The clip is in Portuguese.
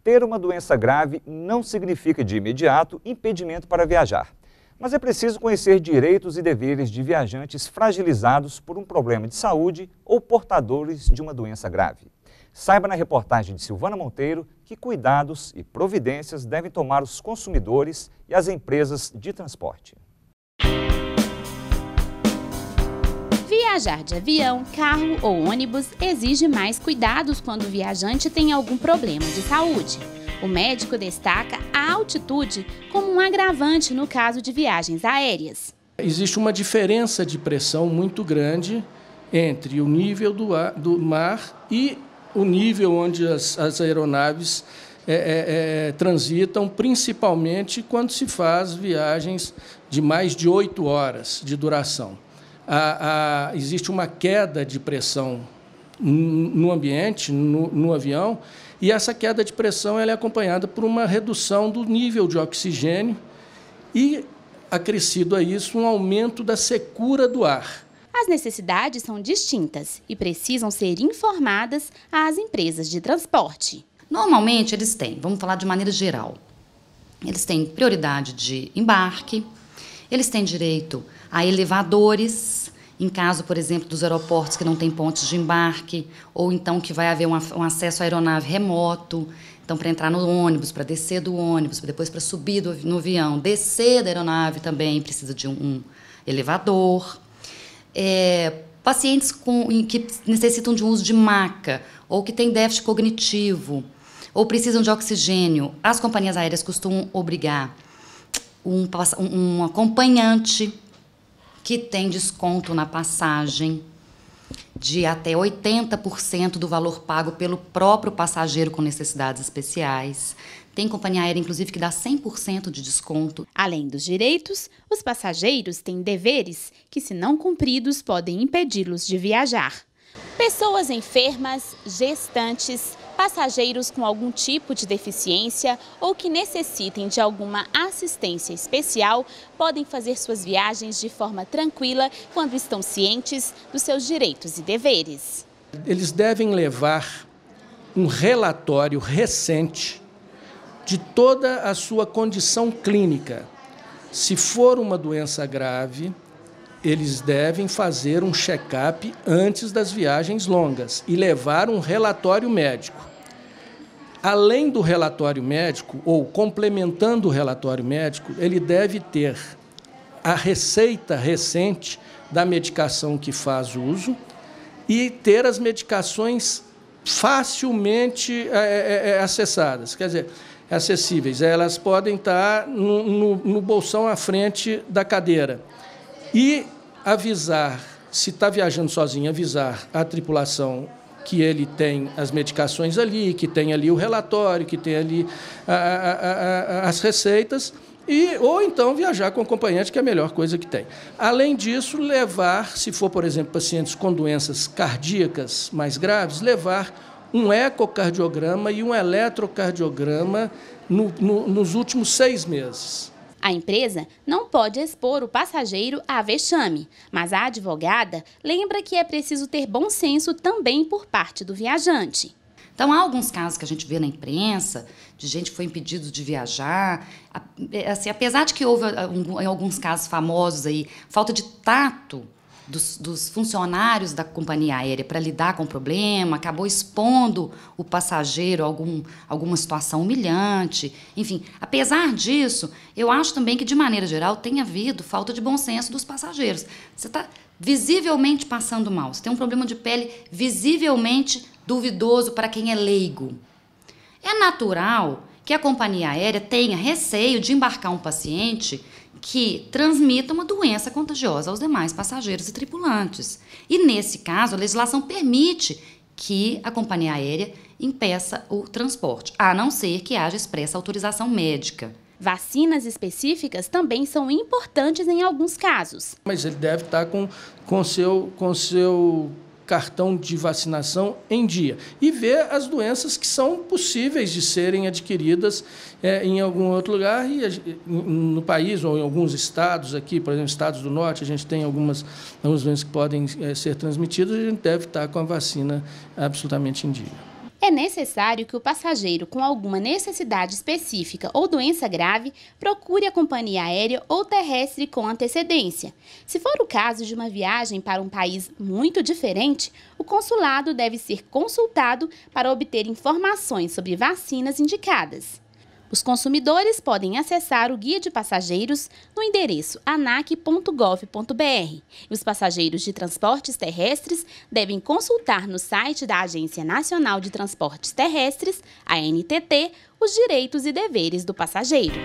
ter uma doença grave não significa de imediato impedimento para viajar. Mas é preciso conhecer direitos e deveres de viajantes fragilizados por um problema de saúde ou portadores de uma doença grave. Saiba na reportagem de Silvana Monteiro que cuidados e providências devem tomar os consumidores e as empresas de transporte. Viajar de avião, carro ou ônibus exige mais cuidados quando o viajante tem algum problema de saúde. O médico destaca a altitude como um agravante no caso de viagens aéreas. Existe uma diferença de pressão muito grande entre o nível do mar e o nível onde as aeronaves transitam, principalmente quando se faz viagens de mais de 8 horas de duração. Existe uma queda de pressão no ambiente, no avião, e essa queda de pressão ela é acompanhada por uma redução do nível de oxigênio e, acrescido a isso, um aumento da secura do ar. As necessidades são distintas e precisam ser informadas às empresas de transporte. Normalmente eles têm, vamos falar de maneira geral, eles têm prioridade de embarque, eles têm direito a elevadores, em caso, por exemplo, dos aeroportos que não têm pontes de embarque, ou então que vai haver um acesso à aeronave remoto, então para entrar no ônibus, para descer do ônibus, depois para subir no avião, descer da aeronave também precisa de um elevador. Pacientes que necessitam de um uso de maca, ou que têm déficit cognitivo, ou precisam de oxigênio, as companhias aéreas costumam obrigar um acompanhante que tem desconto na passagem de até 80% do valor pago pelo próprio passageiro com necessidades especiais. Tem companhia aérea, inclusive, que dá 100% de desconto. Além dos direitos, os passageiros têm deveres que, se não cumpridos, podem impedi-los de viajar. Pessoas enfermas, gestantes, passageiros com algum tipo de deficiência ou que necessitem de alguma assistência especial podem fazer suas viagens de forma tranquila quando estão cientes dos seus direitos e deveres. Eles devem levar um relatório recente de toda a sua condição clínica. Se for uma doença grave, eles devem fazer um check-up antes das viagens longas e levar um relatório médico. Além do relatório médico, ou complementando o relatório médico, ele deve ter a receita recente da medicação que faz uso e ter as medicações facilmente acessadas, quer dizer, acessíveis. Elas podem estar no bolsão à frente da cadeira. E avisar, se está viajando sozinho, avisar a tripulação que ele tem as medicações ali, que tem ali o relatório, que tem ali as receitas, ou então viajar com acompanhante, que é a melhor coisa que tem. Além disso, levar, se for, por exemplo, pacientes com doenças cardíacas mais graves, levar um ecocardiograma e um eletrocardiograma nos últimos 6 meses. A empresa não pode expor o passageiro a vexame, mas a advogada lembra que é preciso ter bom senso também por parte do viajante. Então, há alguns casos que a gente vê na imprensa, de gente que foi impedido de viajar. Assim, apesar de que houve, em alguns casos famosos, aí, falta de tato dos funcionários da companhia aérea para lidar com o problema, acabou expondo o passageiro a alguma situação humilhante. Enfim, apesar disso, eu acho também que, de maneira geral, tem havido falta de bom senso dos passageiros. Você está visivelmente passando mal, você tem um problema de pele visivelmente duvidoso para quem é leigo. É natural que a companhia aérea tenha receio de embarcar um paciente que transmita uma doença contagiosa aos demais passageiros e tripulantes. E, nesse caso, a legislação permite que a companhia aérea impeça o transporte, a não ser que haja expressa autorização médica. Vacinas específicas também são importantes em alguns casos. Mas ele deve estar com seu cartão de vacinação em dia e ver as doenças que são possíveis de serem adquiridas em algum outro lugar no país ou em alguns estados aqui, por exemplo, estados do norte, a gente tem algumas doenças que podem ser transmitidas e a gente deve estar com a vacina absolutamente em dia. É necessário que o passageiro com alguma necessidade específica ou doença grave procure a companhia aérea ou terrestre com antecedência. Se for o caso de uma viagem para um país muito diferente, o consulado deve ser consultado para obter informações sobre vacinas indicadas. Os consumidores podem acessar o Guia de Passageiros no endereço anac.gov.br. E os passageiros de transportes terrestres devem consultar no site da Agência Nacional de Transportes Terrestres, ANTT, os direitos e deveres do passageiro.